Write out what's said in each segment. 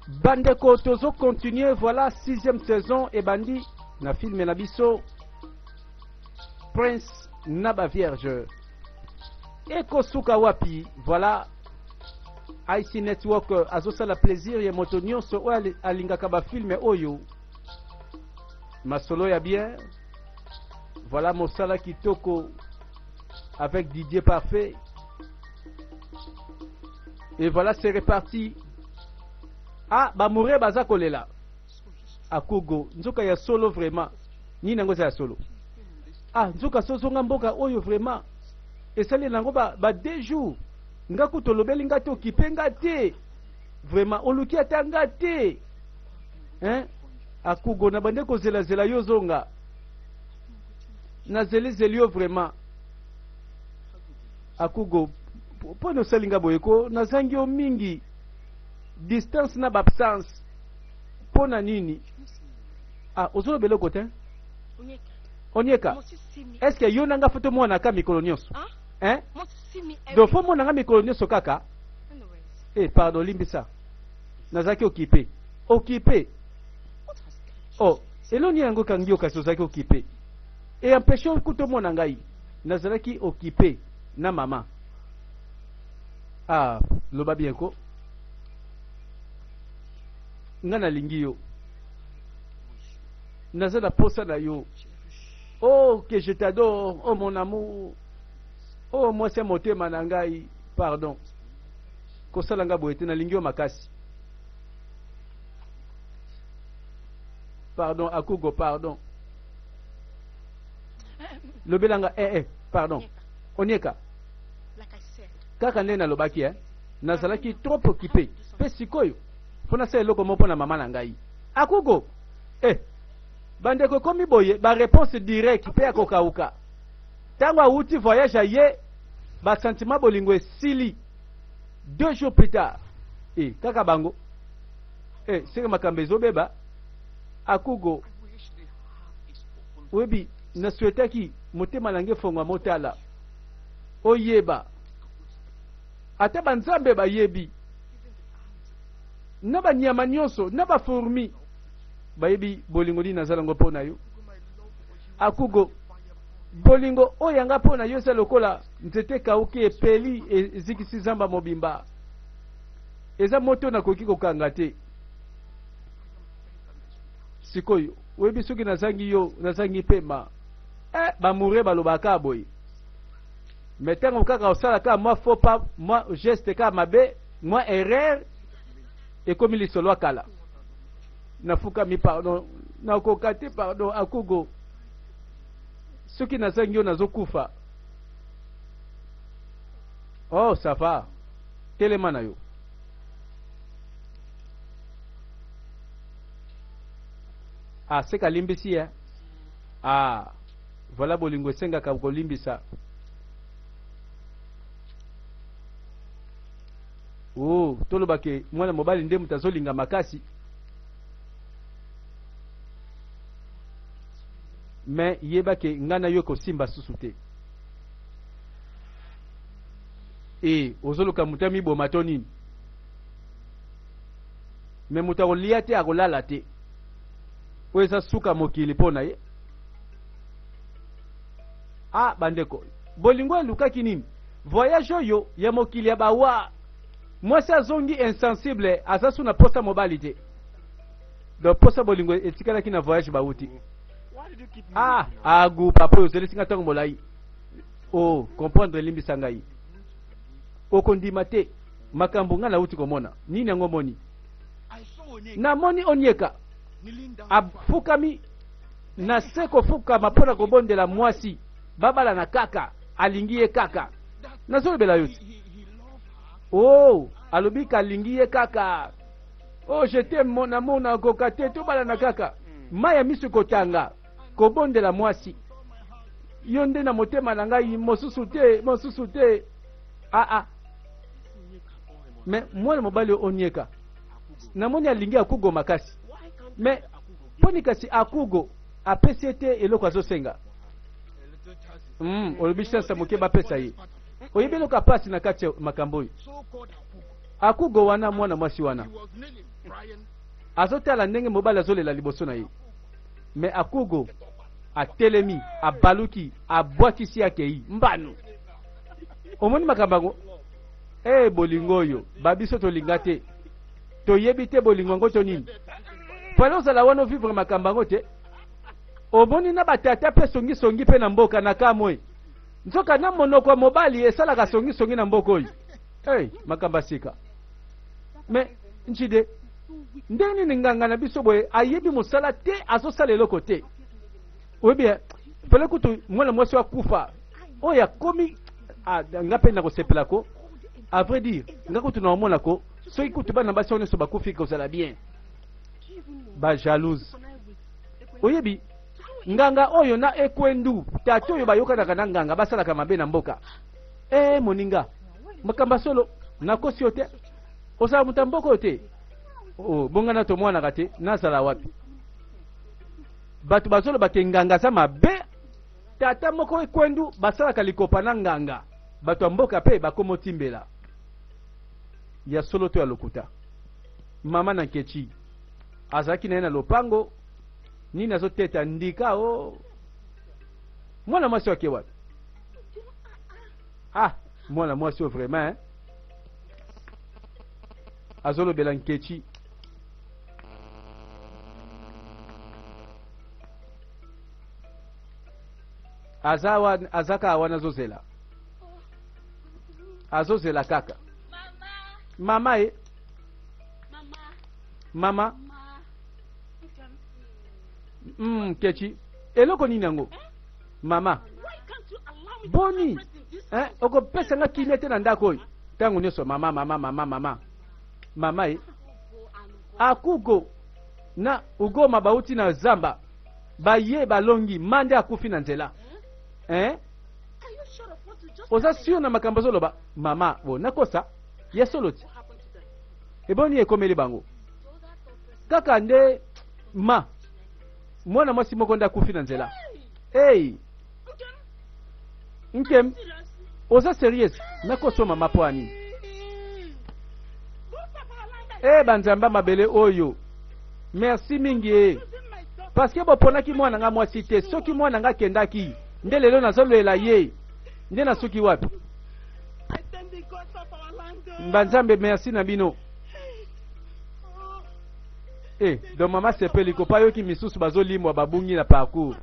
bandeko tozo continuer, voilà 6e saison et bandi na film Nabiso Prince Naba Vierge Eko Suka Wapi, voilà IC Network azosala plaisir ya moto nyonso oyo alingaka ba film oyo masolo ya bien, voilà Mosala Kitoko avec Didier Parfait, et voilà c'est reparti. Ah, Bamoure baza kolela Akugo, nzoka ya solo vraiment. Ni nango ya solo. Ah, nzoka sozonga mboka oyo vraiment. Esali nango ba 2 jours. Nga kutolobeli nga te okipe nga te. Vraiment, oluki atanga te. Hein? Akugo na bande ko zela zela yo zonga. Na zeli zelio vraiment. Akugo, po no salinga boyeko, na zangi o mingi. Distance na absence pona nini? Ah, ozolo belo kote? Onyeka. Est-ce que yo nanga foto mwana ka mikolo nyonso? Hein? Do fo mwana nga mikolo nyonso kaka? Eh, pardon, limbisa. Nazaki occupé. Occupé. Oh, eloni yango kangi okaso zaki occupé. Et empêcher kuto mwana ngai. Nazaki occupé na mama. Ah, loba bien ko. Ngana lingi yo nazala posa na yo. Oh que je t'adore, oh mon amour, oh moi c'est motema na ngai, pardon kosala nga boyete na lingi yo makasi, pardon Akugo, pardon lobelanga pardon Onyeka kaka nde nalobaki nazalaki trop occupé pe sikoyo fona se eloko mo pona mama na ngai. Akugo bandeko komi boye ba réponse direct pe akokauka tango auti voyage aye ba sentiment bolingo esili 2 jours plus tard kaka bango seke makambo ezobeba. Akugo webi na souhaitaki motema nange fongwa motala oyeba ata banzambe bayebi na banyama nyonso na bafourmi bayebi bolingo di nazala ngo pona yo. Akugo bolingo oyanga pona yo sa lokola nzete kauki epeli ezikisi zamba mobimba eza moto na koki kokanga te. Sikoyo webi soki nazangi yo nazangi pema bamure balobaka boy metango kaka osala ka moi faux pas, moi geste ka mabe, moi erreur ekomi lisolo akala nafuka mi pardon nakokate pardon. Akugo soki nazangi yo nazokufa. Oh ça va telema na yo. Ah c'est kalimbisi ah voilà bolingo senga ka kolimbisa. Oh tolobake mwana mobali nde mutazolinga makasi mais yebake ngana yo ko simba susu te ozoluka mutami bo matoni mais mutakolia te akolala te oeza suka mokili pona ye. Ah bandeko bolingo elukaki nini voyage oyo ya mokili ya bawa mwasi azongi insensible azasu na posa mobali te donc posa bolingo etikalaki na voyage bauti. Ah agu papa ozelesinga ntango molai comprendre limbisa ngai okondima te makambo nga nauti komona nini yango moni namoni Onyeka afukami na se kofukama mpona kobondela mwasi babala na kaka alingi ye kaka nazolobela yo ti alobi kalingi ye kaka je t'aime mon amour na koka te tobala na kaka maya misu kotanga kobondela mwasi yo nde na motema na ngai mosusu te mais mwana mobali Onyeka namoni alingi Akugo makasi mais poni kasi Akugo apesi ete eloko azosenga. Olobi chance moke bapesa ye oyebi eloko apasi na kati ya makambo oyo akugo wana mwana mwasi wana azotala ndenge mobali azolela liboso na ye me akugo atelemi abaluki abwakisi akei mbanu omoni makambo yango bolingo oyo babiso tolinga te toyebi te bolingo yango to nini pona ozala wana ovivre makambo yango te omoni na batata mpe songisongi mpe na mboka na kamwe nzoka na monoko ya mobali esalaka songisongi na mboka oyo makambo asika me nchide ndenge nini nganga na biso boye ayebi mosala te azosala eloko te oyebi pele kutu mwana mwasi akufa oyo akomi nga mpe na kosepelako a vrai dire nga kutu na omonako soki kutu bana basi nyonso bakufi kozala bien bajalouse oyebi nganga oyo na ekwendu tata oyo bayokanaka na nganga basalaka mabe na mboka moninga makamba solo nakosi yo te osala muta mboka oyo te bongana tomwanaka te nazala wapi bato bazoloba te nganga za mabe tata moko ekwendu basalaka likopa na nganga bato ya mboka mpe bakomotimbela ya solo to ya lokuta mama na nkechi azalaki na ye na lopango nini azoteta ndika mwana mwasi wake wapi mwana mwasi oyo vraiment azolobela nkechi azaka awana azozela kaka mama mama kechi eloko nini yango mama boni okopesa nga kimia te na ndako oyo ntango nyonso mama akugo na ugoma bauti na zamba baye balongi mande akufi na nzela oza sio na makambo zoloba mama nakosa ya solo ti eboni ekomeli bango kaka nde mwana mwasi moko nde akufi na nzela nkem oza serious nakosa mama po ani banzamba mabele oyo merci mingi parce que boponaki mwana nga mwasi te soki mwana nga kendaki nde lelo nazololela ye nde nasuki wapi banzambe merci na bino donc mama sepeli kopa yoki misusu bazolimwa babungi na parcours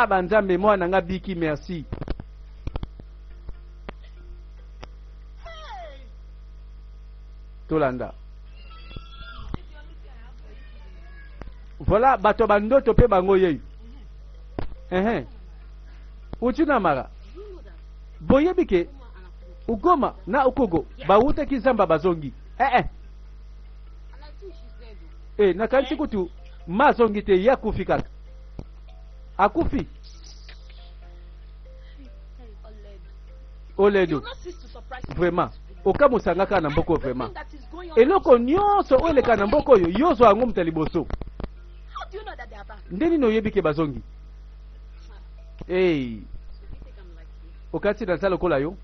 banzambe mwana nga biki merci tolanda voilà bato bandoto pe bango yeyo utina mara boyebi ke ugoma na ukugo bawutaki zamba bazongi nakanisi kutu mazongi te yakufi kaka akufi oledo vraiment okamusanga kaka na mboko vraiment eloko nyonso oyo eleka na mboko oyo yozwa yango muta liboso ndeni noyebi ke bazongi okati naza lokola yo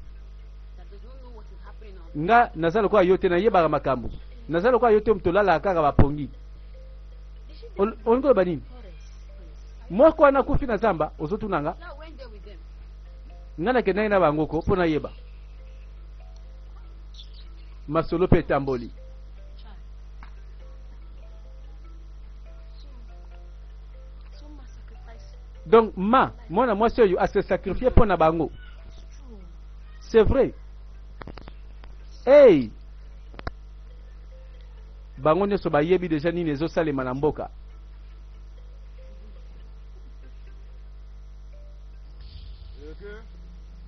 nga naza lokola yo te nayebaka makambo naza lokola yo te mutolalaka kaka bapongi olingi koloba nini moko wana akufi na zamba ozotunanga nga nakendaki na bangoko mpo nayeba masolo mpe etamboli donc mwana mwasi oyo ase sacrifie mpo na bango c'est vrai bango nyonso bayebi deja nini ezosalema na mboka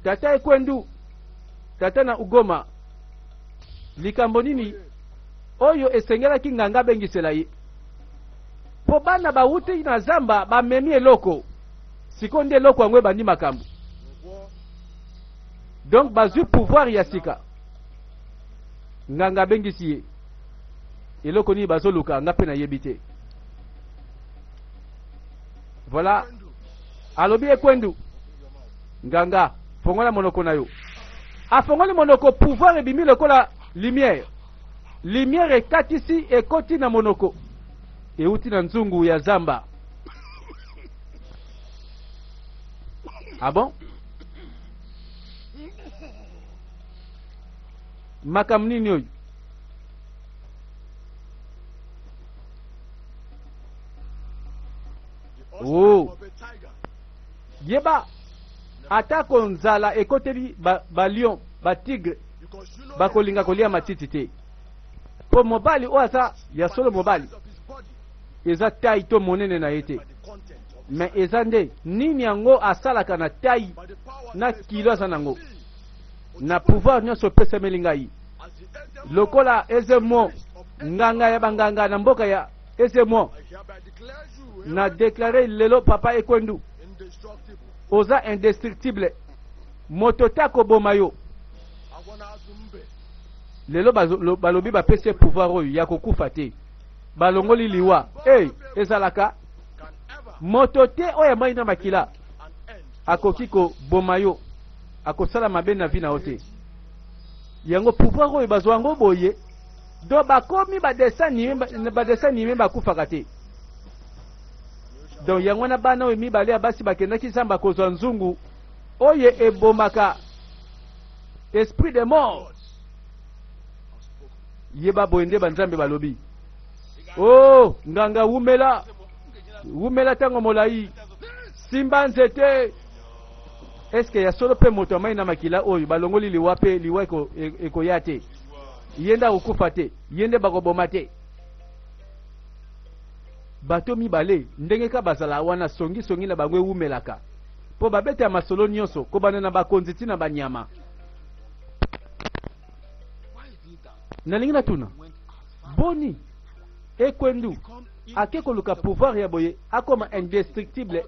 tata ekwendu tata na ugoma likambo nini oyo esengelaki nganga bengisela ye po bana bawuti na zamba bamemi eloko siko nde eloko yango ebandi makambo donc bazwi pouvoir ya sika nganga bengisi ye eloko nini bazoluka nga mpe nayebi te voilà alobi ekwendu nganga fongola monoko na yo afongoli monoko pouvoir ebimi lokola lumière. Lumière ekatisi ekoti na monoko. Euti na nzungu ya zamba. Ah bon? Makam nini oyo? Oh. Yeba atako nzala ekoteli ba lion, ba tigre, ba kolinga kolia matiti te. Po mobali o asa ya solo mobali. Eza tai to monene na yete. Mais eza nde nini yango asalaka na tai na kilo asa nango. Na pouvoir nyonso pesa melingai. Lokola ezemo nganga ya banganga na mboka ya ezemo. Na déclaré lelo papa ekwendu. Oza indestructible. Mototako bomayo. Lelo balobi ba pese pouvoir oyo ya kokufa te. Balongoli liwa. Ezalaka. Motote oyo mai na makila. Akokiko bomayo. Akosala mabe na vi na ote. Yango pouvoir oyo bazwango boye. Do bakomi ba dessin ni bakufaka te. Donc yango na bana oyo mibale ya basi bakendaki zamba kozwa nzungu oye ebomaka esprit de mort. Yeba boende banzambe balobi. Oh, nganga wumela tango molai. Simba nzete. Eske ya solo pe moto mai na makila oyo balongoli liwa pe liwa ekoyate. Yenda ukufa te, yende bakoboma te. Bato mibale ndenge ka bazala wana songi na bangwe wumelaka. Po babete ya masolo nyonso ko bana na bakonziti na banyama. Nalingi na tuna. Boni ekwendu akeko luka pouvoir ya boye akoma indestructible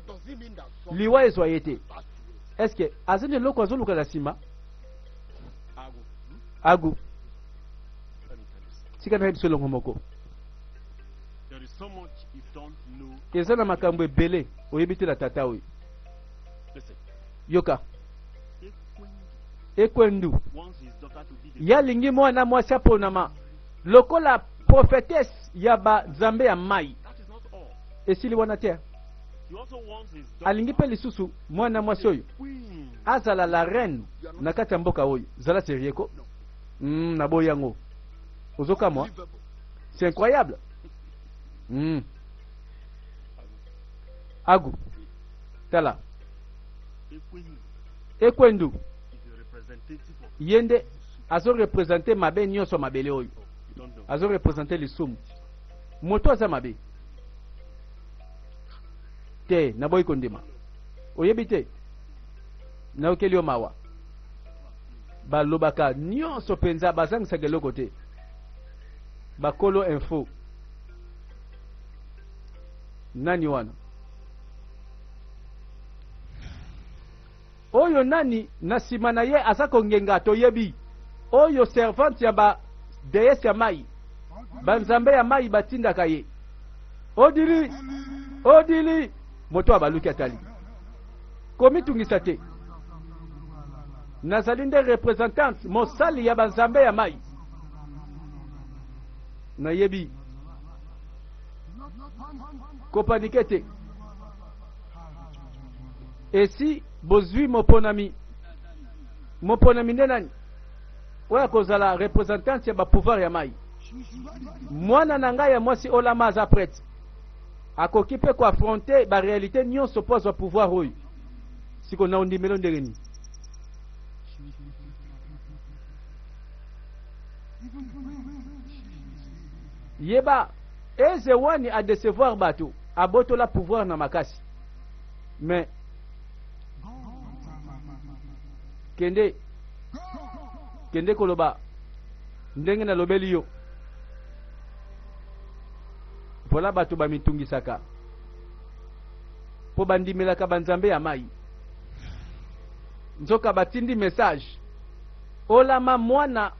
liwa ezoyete. Est-ce que azene loko azoluka la sima? Agu. Sika na hebso longo moko. There is so much you don't know. Ezana makambo ebele oyebite la tata oyo. Listen. Yoka. Ekwendu. Wants his daughter to be the Ya lingi mwana mwasi aponama. Lokola prophetess ya ba zambe ya mai. That is not all. Esili wana te. He also wants his daughter Alingi pe lisusu mwana mwasi oyo. queen. Azala la reine na kati ya mboka oyo. Zala serieko. Na boyango. Ozoka moi. C'est incroyable. Agu. Tala. Ekwendu. Is a representative of Yende azo représenter mabe nyonso mabele oyo. you don't know. Azo représenter lisumu. Moto aza mabe. Te na boy kondima. Oyebite. Na okeli mawa. Balobaka nyonso penza bazangisa geloko te. Bakolo info. Nani wana? Oyo nani na sima na ye asako ngenga toyebi. Oyo servante ya ba déesse ya mai. Banzambe ya mai batinda kaye. Odili moto abaluki atali. Komi tungisa te. Nazali nde représentante mosali ya banzambe ya mai. Na yebi kopanike te. Esi bozwi moponami nde nani oya kozala représentante ya ba pouvoir ya mai. Mwana na ngai ya mwasi olama aza prêtre akoki pe koaffronter ba réalité nyonso po azwa pouvoir oyo. Siko na ondimelo ndengeni yeba eze wani a décevoir bato abotola pouvoir na makasi. Mais kende koloba ndenge na lobeli yo. Voilà bato bamitungisaka po bandimelaka banzambe ya mai. Nzoka batindi message olama mwana